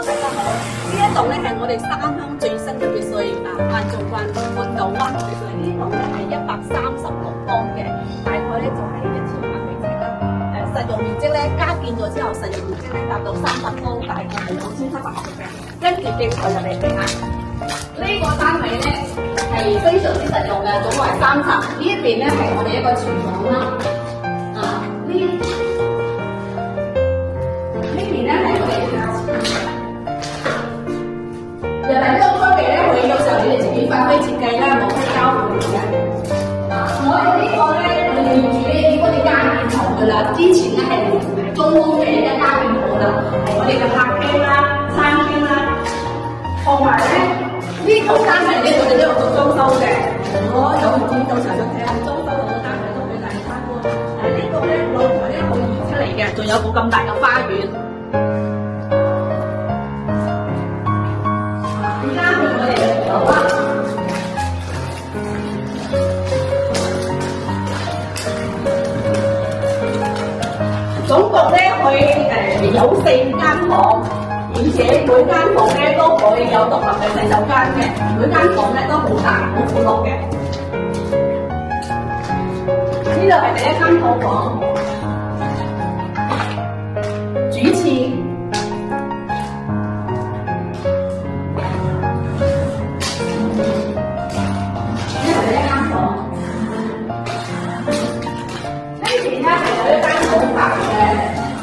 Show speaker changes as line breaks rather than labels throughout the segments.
大家好，呢一度咧係我哋三鄉最新嘅別墅萬眾關半島灣別墅，呢度咧係136方嘅，大概咧就係1000平米尺啦。實用面積咧加建咗之後，實用面積咧達到30方，大概係5700尺嘅。跟住鏡頭入嚟睇下，呢個單位咧係非常之實用嘅，總共係3層。呢一邊咧係我哋一個廚房啦，呢邊咧係我哋嘅入嚟呢個區域咧，佢有時候你哋自己發揮設計啦，冇得交換嘅。我哋呢個咧，我哋住呢啲我哋家建堂噶啦，之前咧係中空嘅一家建堂啦，係我哋嘅客廳啦、餐廳啦，同埋咧呢套單位咧，我哋都有做裝修嘅。如果有興趣到時候睇下裝修好嘅單位都俾大家參觀。呢個咧露台咧可以移出嚟嘅，仲有個咁大嘅花園。總共咧佢有4間房，而且每間房咧都可以有獨立嘅洗手間嘅，每間房咧都好大好闊落嘅。呢度係第一間套房，主廁。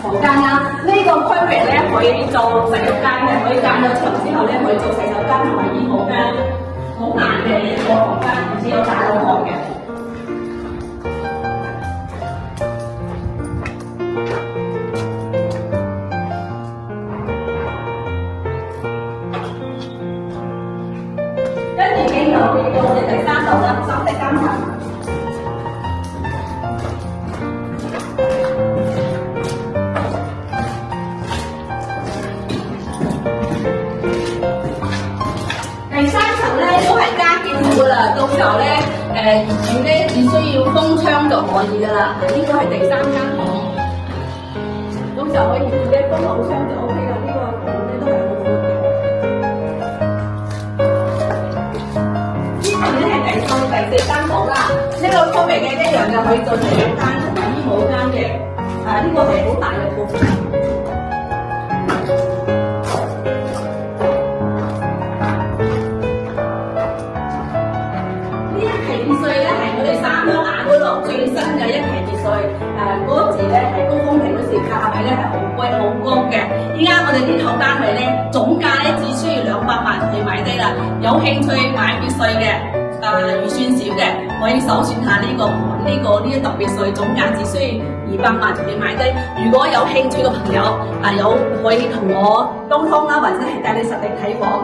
房間啦，呢個區域咧可以做洗手間嘅，可以間咗牆之後咧可以做洗手間同埋衣帽間，好大嘅一個房間，而且有大露台嘅。跟住鏡頭嚟到我哋第3度啦，3間層。第3層咧都係加建好噶啦，到時候咧業主咧只需要封窗就可以噶啦。呢個係第3間房，到時候可以業主咧封好窗就 OK 啦。呢個房咧都係好闊嘅。呢層咧係第4間房啦，呢個區域嘅一樣就可以做洗手間同埋衣帽間嘅。呢個係好大嘅部分。最新嘅一期別墅，嗰字咧喺高峰期嗰時價位咧係好貴好高嘅。依家我哋呢套單位咧總價咧只需要200萬去買低啦。有興趣買別墅嘅，預算少嘅可以搜算下呢個呢一棟別墅，總價只需要200萬去買低。如果有興趣嘅朋友可以同我溝通啦，或者係帶你實地睇房。